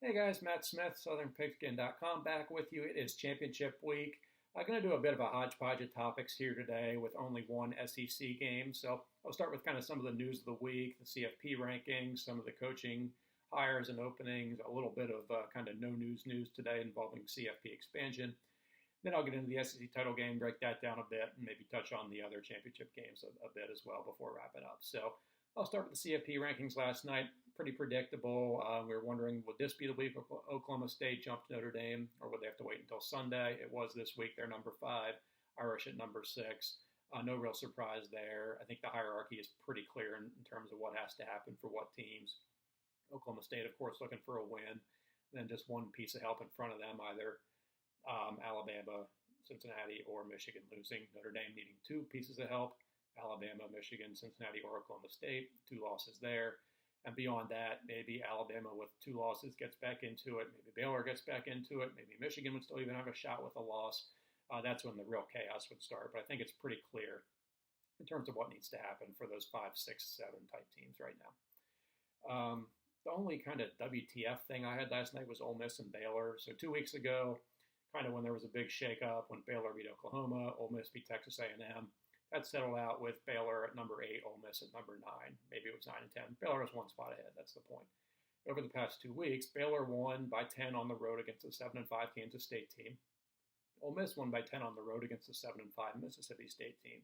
Hey guys, Matt Smith, SouthernPigskin.com, back with you. It is championship week. I'm going to do a bit of a hodgepodge of topics here today with only one SEC game. So I'll start with kind of some of the news of the week, the CFP rankings, some of the coaching hires and openings, a little bit of kind of no news today involving CFP Expansion. Then I'll get into the SEC title game, break that down a bit, and maybe touch on the other championship games a bit as well before wrapping up. So I'll start with the CFP rankings last night. Pretty predictable. We were wondering, would this be the week Oklahoma State jumped Notre Dame, or would they have to wait until Sunday? It was this week. They're number 5, Irish at number 6. No real surprise there. I think the hierarchy is pretty clear in terms of what has to happen for what teams. Oklahoma State, of course, looking for a win. And then just one piece of help in front of them, either Alabama, Cincinnati, or Michigan losing. Notre Dame needing 2 pieces of help. Alabama, Michigan, Cincinnati, or Oklahoma State, 2 losses there. And beyond that, maybe Alabama with 2 losses gets back into it. Maybe Baylor gets back into it. Maybe Michigan would still even have a shot with a loss. That's when the real chaos would start. But I think it's pretty clear in terms of what needs to happen for those 5, 6, 7 type teams right now. The only kind of WTF thing I had last night was Ole Miss and Baylor. So 2 weeks ago, kind of when there was a big shakeup, when Baylor beat Oklahoma, Ole Miss beat Texas A&M. That settled out with Baylor at number 8, Ole Miss at number 9. Maybe it was 9 and 10. Baylor was 1 spot ahead. That's the point. Over the past 2 weeks, Baylor won by 10 on the road against a 7-5 Kansas State team. Ole Miss won by 10 on the road against a 7-5 Mississippi State team.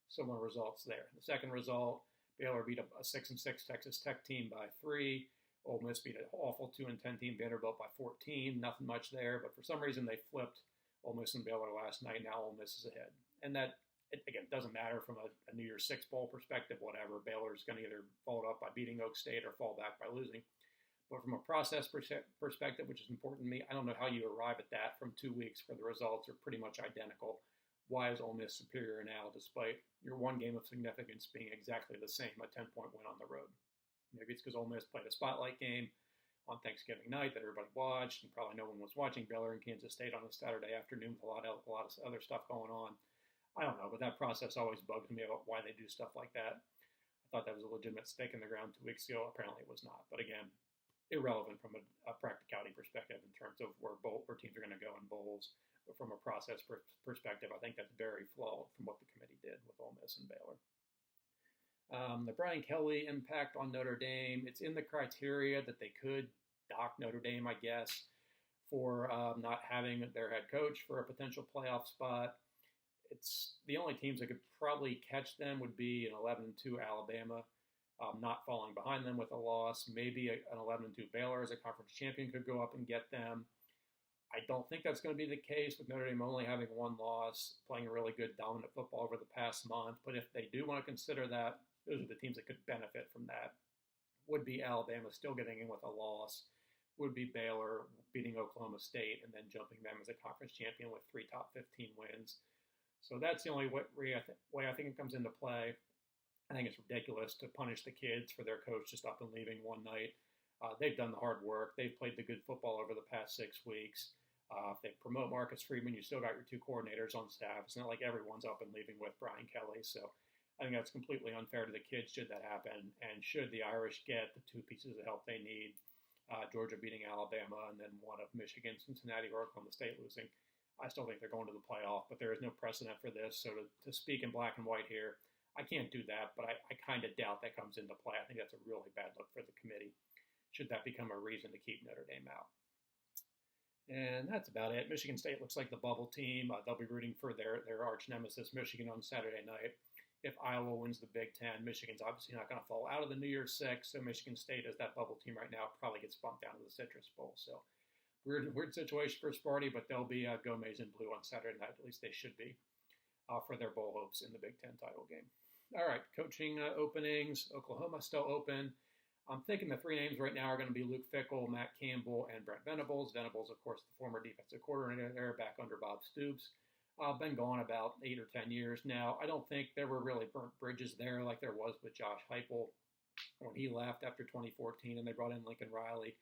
Similar results there. The second result, Baylor beat a 6-6 Texas Tech team by 3. Ole Miss beat an awful 2-10 team Vanderbilt by 14. Nothing much there, but for some reason they flipped Ole Miss and Baylor last night. Now Ole Miss is ahead, and that. It doesn't matter from a New Year's Six bowl perspective, whatever. Baylor's going to either fold up by beating Oak State or fall back by losing. But from a process perspective, which is important to me, I don't know how you arrive at that from 2 weeks where the results are pretty much identical. Why is Ole Miss superior now despite your one game of significance being exactly the same, a 10-point win on the road? Maybe it's because Ole Miss played a spotlight game on Thanksgiving night that everybody watched, and probably no one was watching Baylor and Kansas State on a Saturday afternoon with a lot of other stuff going on. I don't know, but that process always bugs me about why they do stuff like that. I thought that was a legitimate stake in the ground 2 weeks ago. Apparently it was not. But again, irrelevant from a practicality perspective in terms of where teams are going to go in bowls. But from a process perspective, I think that's very flawed from what the committee did with Ole Miss and Baylor. The Brian Kelly impact on Notre Dame, it's in the criteria that they could dock Notre Dame, I guess, for not having their head coach for a potential playoff spot. It's the only teams that could probably catch them would be an 11-2 Alabama, not falling behind them with a loss. Maybe an 11-2 Baylor as a conference champion could go up and get them. I don't think that's going to be the case with Notre Dame only having 1 loss, playing a really good dominant football over the past month. But if they do want to consider that, those are the teams that could benefit from that. Would be Alabama still getting in with a loss. Would be Baylor beating Oklahoma State and then jumping them as a conference champion with 3 top 15 wins. So that's the only way I think it comes into play. I think it's ridiculous to punish the kids for their coach just up and leaving one night. They've done the hard work. They've played the good football over the past 6 weeks. If they promote Marcus Freeman, you still got your 2 coordinators on staff. It's not like everyone's up and leaving with Brian Kelly. So I think that's completely unfair to the kids should that happen. And should the Irish get the 2 pieces of help they need, Georgia beating Alabama and then one of Michigan, Cincinnati, or Oklahoma State losing, I still think they're going to the playoff, but there is no precedent for this. So to speak in black and white here, I can't do that, but I kind of doubt that comes into play. I think that's a really bad look for the committee, should that become a reason to keep Notre Dame out. And that's about it. Michigan State looks like the bubble team. They'll be rooting for their arch nemesis, Michigan, on Saturday night. If Iowa wins the Big Ten, Michigan's obviously not going to fall out of the New Year's Six, so Michigan State, as that bubble team right now, probably gets bumped down to the Citrus Bowl. So weird situation for Sparty, but they'll be go maize and blue on Saturday night. At least they should be for their bowl hopes in the Big Ten title game. All right, coaching openings. Oklahoma still open. I'm thinking the 3 names right now are going to be Luke Fickell, Matt Campbell, and Brent Venables. Venables, of course, the former defensive coordinator there, back under Bob Stoops. Been gone about 8 or 10 years now. I don't think there were really burnt bridges there like there was with Josh Heupel when he left after 2014 and they brought in Lincoln Riley.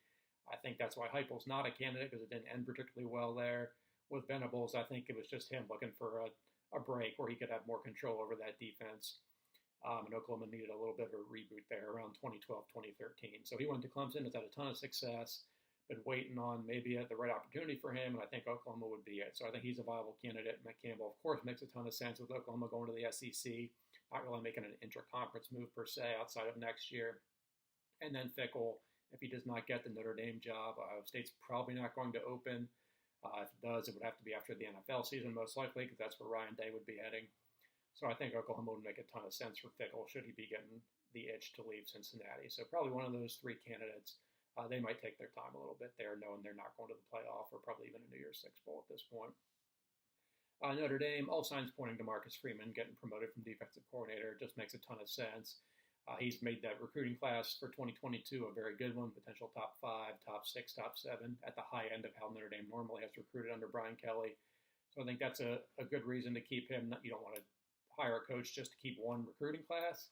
I think that's why Heupel's not a candidate because it didn't end particularly well there. With Venables, I think it was just him looking for a break where he could have more control over that defense. And Oklahoma needed a little bit of a reboot there around 2012, 2013. So he went to Clemson, has had a ton of success. been waiting on maybe the right opportunity for him, and I think Oklahoma would be it. So I think he's a viable candidate. Matt Campbell, of course, makes a ton of sense with Oklahoma going to the SEC, not really making an intra-conference move per se outside of next year. And then Fickell, if he does not get the Notre Dame job, Ohio State's probably not going to open. If it does, it would have to be after the NFL season, most likely, because that's where Ryan Day would be heading. So I think Oklahoma would make a ton of sense for Fickell should he be getting the itch to leave Cincinnati. So probably one of those three candidates. They might take their time a little bit there, knowing they're not going to the playoff or probably even a New Year's Six Bowl at this point. Notre Dame, all signs pointing to Marcus Freeman getting promoted from defensive coordinator. It just makes a ton of sense. He's made that recruiting class for 2022 a very good one, potential top 5, top 6, top 7 at the high end of how Notre Dame normally has recruited under Brian Kelly. So I think that's a good reason to keep him. You don't want to hire a coach just to keep one recruiting class.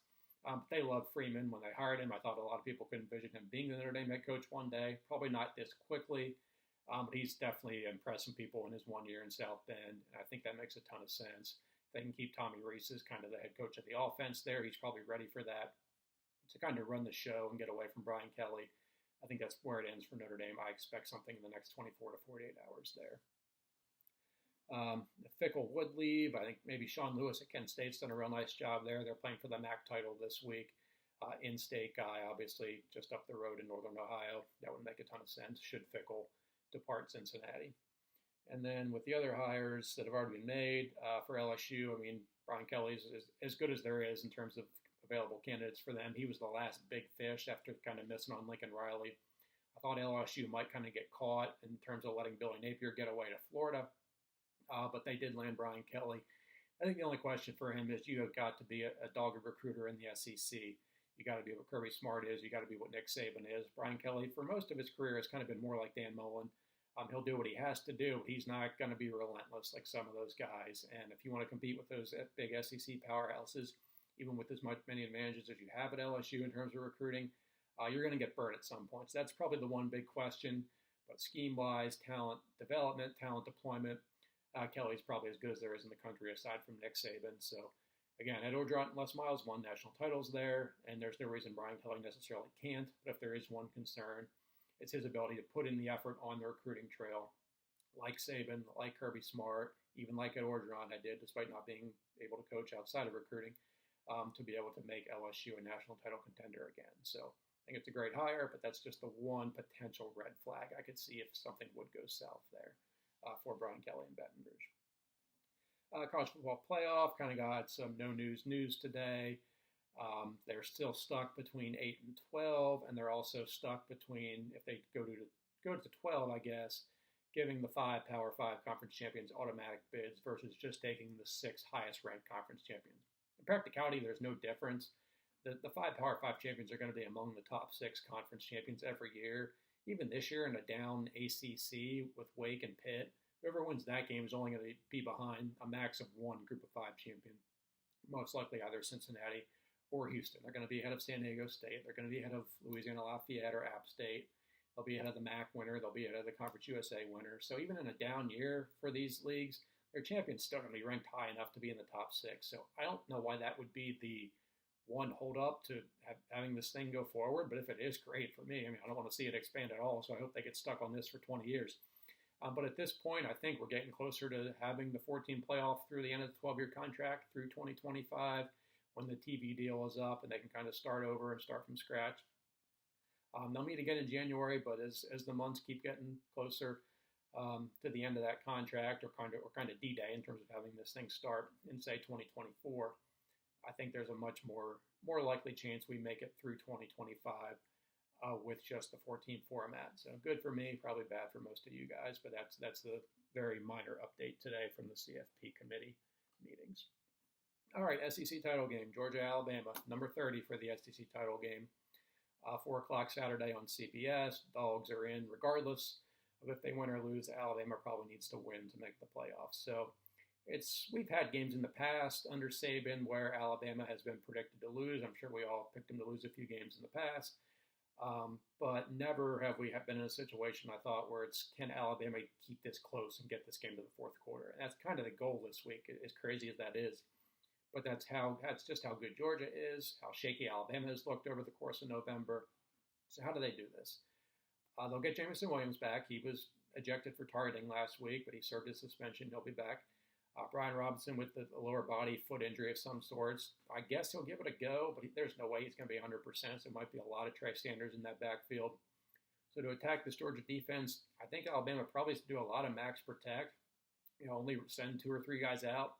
They love Freeman. When they hired him, I thought a lot of people could envision him being the Notre Dame head coach one day. Probably not this quickly, but he's definitely impressing people in his 1 year in South Bend. And I think that makes a ton of sense. If they can keep Tommy Rees as kind of the head coach of the offense there, he's probably ready for that, to kind of run the show and get away from Brian Kelly. I think that's where it ends for Notre Dame. I expect something in the next 24 to 48 hours there. If Fickell would leave, I think maybe Sean Lewis at Kent State's done a real nice job there. They're playing for the MAC title this week. In-state guy, obviously, just up the road in Northern Ohio. That would make a ton of sense should Fickell depart Cincinnati. And then with the other hires that have already been made for LSU, I mean, Brian Kelly's is as good as there is in terms of available candidates for them. He was the last big fish after kind of missing on Lincoln Riley. I thought LSU might kind of get caught in terms of letting Billy Napier get away to Florida. But they did land Brian Kelly. I think the only question for him is you have got to be a dogged recruiter in the SEC. You got to be what Kirby Smart is. You got to be what Nick Saban is. Brian Kelly, for most of his career, has kind of been more like Dan Mullen. He'll do what he has to do, but he's not going to be relentless like some of those guys. And if you want to compete with those big SEC powerhouses, even with as many advantages as you have at LSU in terms of recruiting, you're going to get burned at some point. So that's probably the one big question. But scheme-wise, talent development, talent deployment, Kelly's probably as good as there is in the country aside from Nick Saban. So, again, Ed Orgeron and Les Miles won national titles there, and there's no reason Brian Kelly necessarily can't. But if there is one concern, it's his ability to put in the effort on the recruiting trail, like Saban, like Kirby Smart, even like Ed Orgeron I did, despite not being able to coach outside of recruiting, to be able to make LSU a national title contender again. So I think it's a great hire, but that's just the one potential red flag I could see if something would go south there. For Brian Kelly in Baton Rouge. College football playoff kind of got some no news today. They're still stuck between 8 and 12, and they're also stuck between, if they go to 12, I guess, giving the 5 Power 5 conference champions automatic bids versus just taking the 6 highest ranked conference champions. In practicality, there's no difference. The 5 Power 5 champions are going to be among the top 6 conference champions every year. Even this year in a down ACC with Wake and Pitt, whoever wins that game is only going to be behind a max of 1 Group of 5 champion, most likely either Cincinnati or Houston. They're going to be ahead of San Diego State. They're going to be ahead of Louisiana Lafayette or App State. They'll be ahead of the MAC winner. They'll be ahead of the Conference USA winner. So even in a down year for these leagues, their champions still going to be ranked high enough to be in the top 6. So I don't know why that would be the one hold up to having this thing go forward, but if it is, great for me. I mean, I don't want to see it expand at all, so I hope they get stuck on this for 20 years. But at this point, I think we're getting closer to having the 14 playoff through the end of the 12-year contract through 2025 when the TV deal is up and they can kind of start over and start from scratch. They'll meet again in January, but as the months keep getting closer to the end of that contract or kind of D-Day in terms of having this thing start in, say, 2024, I think there's a much more likely chance we make it through 2025 with just the 14 format. So good for me, probably bad for most of you guys, but that's the very minor update today from the CFP committee meetings. All right, SEC title game, Georgia-Alabama, number 30 for the SEC title game. 4 o'clock Saturday on CBS. Dogs are in regardless of if they win or lose. Alabama probably needs to win to make the playoffs. So we've had games in the past under Saban where Alabama has been predicted to lose. I'm sure we all picked them to lose a few games in the past. But never have we been in a situation, I thought, where it's can Alabama keep this close and get this game to the fourth quarter. And that's kind of the goal this week, as crazy as that is. But that's just how good Georgia is, how shaky Alabama has looked over the course of November. So how do they do this? They'll get Jameson Williams back. He was ejected for targeting last week, but he served his suspension. He'll be back. Brian Robinson with the lower body foot injury of some sorts. I guess he'll give it a go, but there's no way he's going to be 100%. So it might be a lot of Trey Sanders in that backfield. So to attack this Georgia defense, I think Alabama probably has to do a lot of max protect. Only send 2 or 3 guys out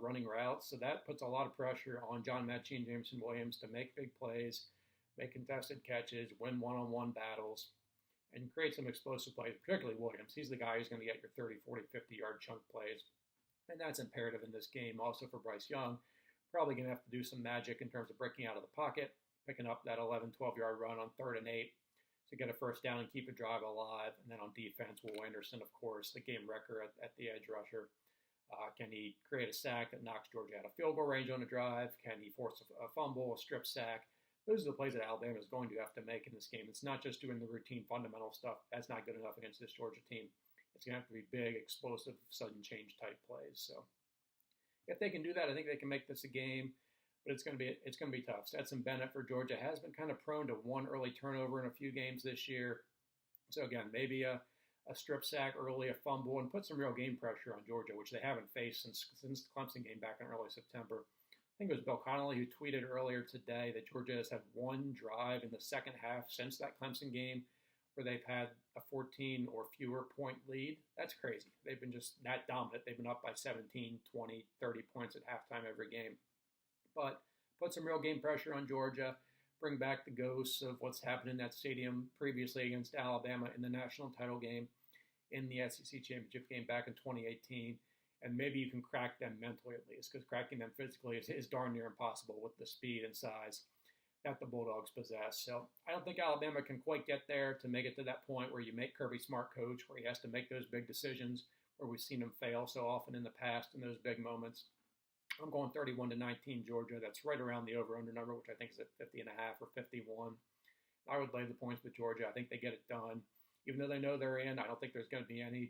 running routes. So that puts a lot of pressure on John Mechie and Jameson Williams to make big plays, make contested catches, win one-on-one battles, and create some explosive plays, particularly Williams. He's the guy who's going to get your 30, 40, 50-yard chunk plays. And that's imperative in this game. Also for Bryce Young, probably going to have to do some magic in terms of breaking out of the pocket, picking up that 11, 12-yard run on 3rd and 8 to get a first down and keep a drive alive. And then on defense, Will Anderson, of course, the game wrecker at the edge rusher. Can he create a sack that knocks Georgia out of field goal range on a drive? Can he force a fumble, a strip sack? Those are the plays that Alabama is going to have to make in this game. It's not just doing the routine fundamental stuff. That's not good enough against this Georgia team. It's going to have to be big, explosive, sudden change type plays. So if they can do that, I think they can make this a game. But it's going to be tough. Stetson Bennett for Georgia has been kind of prone to one early turnover in a few games this year. So again, maybe a strip sack early, a fumble, and put some real game pressure on Georgia, which they haven't faced since the Clemson game back in early September. I think it was Bill Connolly who tweeted earlier today that Georgia has had one drive in the second half since that Clemson game where they've had a 14 or fewer point lead. That's crazy. They've been just that dominant. They've been up by 17, 20, 30 points at halftime every game. But put some real game pressure on Georgia, bring back the ghosts of what's happened in that stadium previously against Alabama in the national title game, in the SEC championship game back in 2018, and maybe you can crack them mentally at least, because cracking them physically is darn near impossible with the speed and size that the Bulldogs possess. So I don't think Alabama can quite get there to make it to that point where you make Kirby Smart coach, where he has to make those big decisions, where we've seen him fail so often in the past in those big moments. I'm going 31-19 Georgia. That's right around the over-under number, which I think is at 50.5 or 51. I would lay the points with Georgia. I think they get it done. Even though they know they're in, I don't think there's going to be any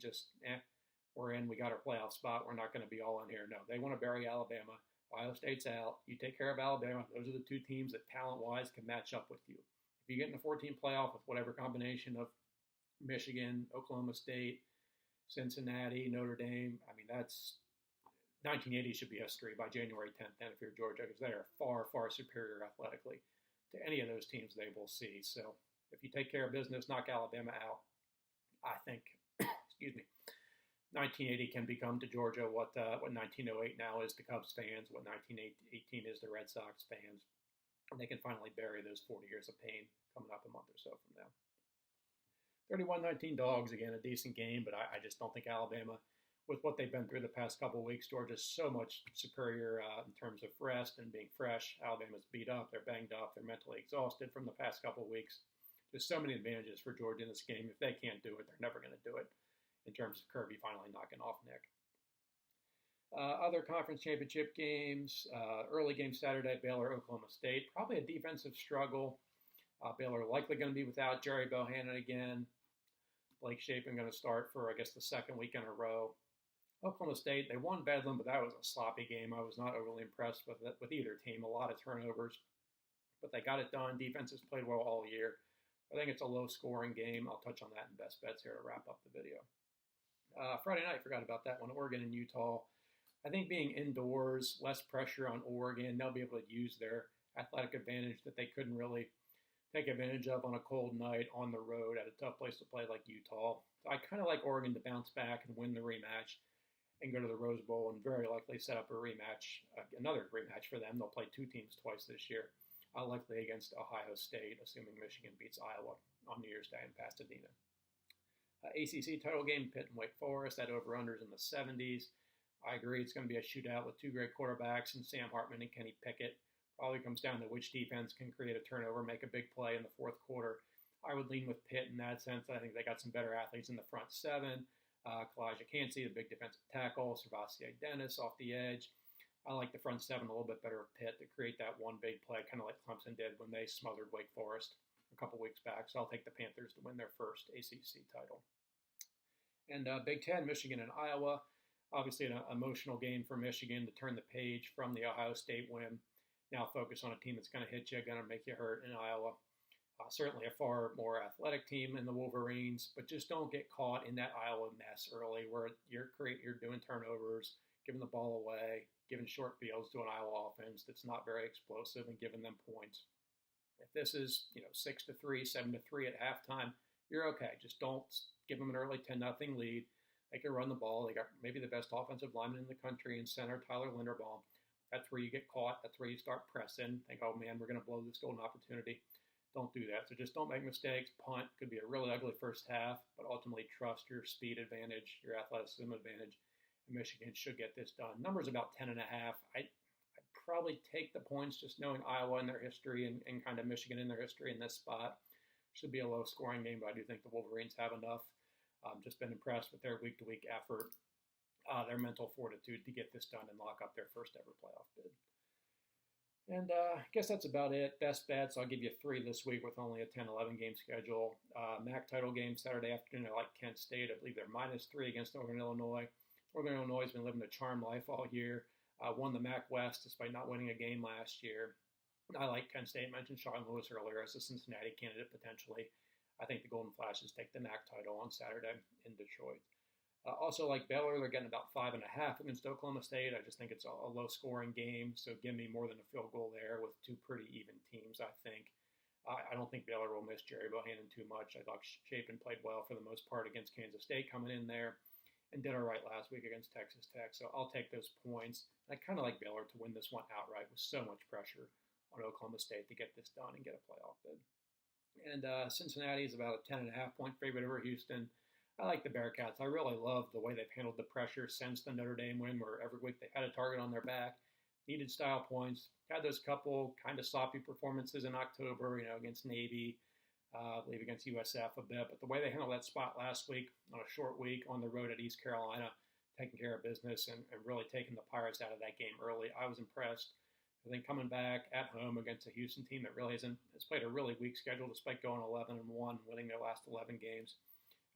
we're in, we got our playoff spot, we're not going to be all in here. No, they want to bury Alabama. Ohio State's out. You take care of Alabama. Those are the 2 teams that talent-wise can match up with you. If you get in the 14 playoff with whatever combination of Michigan, Oklahoma State, Cincinnati, Notre Dame, I mean, that's 1980 should be history by January 10th, then if you're Georgia, because they are far, far superior athletically to any of those teams they will see. So if you take care of business, knock Alabama out, I think, 1980 can become to Georgia what 1908 now is to Cubs fans, what 1918 is to Red Sox fans. And they can finally bury those 40 years of pain coming up a month or so from now. 31-19 Dogs, again, a decent game, but I just don't think Alabama, with what they've been through the past couple of weeks, Georgia's so much superior in terms of rest and being fresh. Alabama's beat up, they're banged up, they're mentally exhausted from the past couple of weeks. There's so many advantages for Georgia in this game. If they can't do it, they're never going to do it, in terms of Kirby finally knocking off Nick. Other conference championship games, early game Saturday, Baylor, Oklahoma State. Probably a defensive struggle. Baylor likely going to be without Jerry Bohannon again. Blake Shapen going to start for, I guess, the second week in a row. Oklahoma State, they won Bedlam, but that was a sloppy game. I was not overly impressed with either team. A lot of turnovers, but they got it done. Defense has played well all year. I think it's a low-scoring game. I'll touch on that in best bets here to wrap up the video. Friday night, forgot about that one, Oregon and Utah. I think being indoors, less pressure on Oregon, they'll be able to use their athletic advantage that they couldn't really take advantage of on a cold night on the road at a tough place to play like Utah. So I kind of like Oregon to bounce back and win the rematch and go to the Rose Bowl and very likely set up a rematch, another rematch for them. They'll play 2 teams twice this year, likely against Ohio State, assuming Michigan beats Iowa on New Year's Day in Pasadena. ACC title game, Pitt and Wake Forest. That over-under is in the 70s. I agree it's going to be a shootout with 2 great quarterbacks and Sam Hartman and Kenny Pickett. Probably comes down to which defense can create a turnover, make a big play in the fourth quarter. I would lean with Pitt in that sense. I think they got some better athletes in the front 7. Kalijah Cansey, the big defensive tackle. Servassier Dennis off the edge. I like the front 7 a little bit better of Pitt to create that one big play, kind of like Clemson did when they smothered Wake Forest a couple weeks back. So I'll take the Panthers to win their first ACC title. And Big Ten, Michigan and Iowa. Obviously an emotional game for Michigan to turn the page from the Ohio State win. Now focus on a team that's going to hit you, going to make you hurt in Iowa. Certainly a far more athletic team in the Wolverines, but just don't get caught in that Iowa mess early where you're doing turnovers, giving the ball away, giving short fields to an Iowa offense that's not very explosive and giving them points. If this is 6-3, 7-3 at halftime, you're okay. Just don't give them an early 10-0 lead. They can run the ball. They got maybe the best offensive lineman in the country in center, Tyler Linderbaum. That's where you get caught. That's where you start pressing. Think, oh man, we're going to blow this golden opportunity. Don't do that. So just don't make mistakes. Punt could be a really ugly first half, but ultimately trust your speed advantage, your athleticism advantage. And Michigan should get this done. Number's about 10.5. I'd probably take the points just knowing Iowa and their history and kind of Michigan in their history in this spot. Should be a low-scoring game, but I do think the Wolverines have enough. Just been impressed with their week-to-week effort, their mental fortitude to get this done and lock up their first ever playoff bid. And I guess that's about it. Best bets, I'll give you 3 this week with only a 10-11 game schedule. MAC title game Saturday afternoon. I like Kent State. I believe they're -3 against Northern Illinois. Northern Illinois has been living a charmed life all year. Won the MAC West despite not winning a game last year. I like Kent State. I mentioned Sean Lewis earlier as a Cincinnati candidate potentially. I think the Golden Flashes take the MAC title on Saturday in Detroit. Also like Baylor, they're getting about 5.5 against Oklahoma State. I just think it's a low-scoring game, so give me more than a field goal there with 2 pretty even teams, I think. I don't think Baylor will miss Jerry Bohannon too much. I thought Chapin played well for the most part against Kansas State coming in there and did all right last week against Texas Tech, so I'll take those points. I kind of like Baylor to win this one outright with so much pressure on Oklahoma State to get this done and get a playoff bid. And Cincinnati is about a 10.5-point favorite over Houston. I like the Bearcats. I really love the way they've handled the pressure since the Notre Dame win, where every week they had a target on their back, needed style points, had those couple kind of sloppy performances in October, against Navy, I believe against USF a bit. But the way they handled that spot last week on a short week on the road at East Carolina, taking care of business and really taking the Pirates out of that game early, I was impressed. I think coming back at home against a Houston team that really has played a really weak schedule despite going 11-1, winning their last 11 games.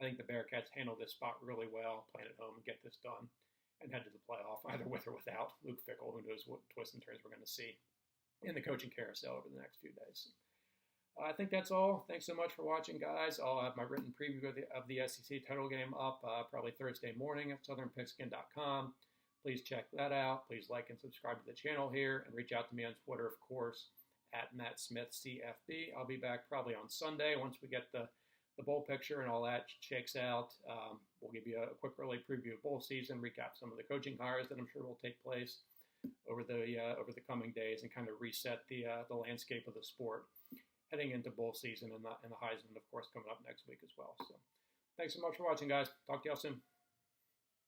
I think the Bearcats handled this spot really well, playing at home and get this done and head to the playoff, either with or without Luke Fickell. Who knows what twists and turns we're going to see in the coaching carousel over the next few days. I think that's all. Thanks so much for watching, guys. I'll have my written preview of the SEC title game up probably Thursday morning at southernpigskin.com. Please check that out. Please like and subscribe to the channel here and reach out to me on Twitter, of course, at Matt Smith CFB. I'll be back probably on Sunday once we get the bowl picture and all that shakes out. We'll give you a quick early preview of bowl season, recap some of the coaching hires that I'm sure will take place over the coming days, and kind of reset the landscape of the sport heading into bowl season and the Heisman, of course, coming up next week as well. So thanks so much for watching, guys. Talk to y'all soon.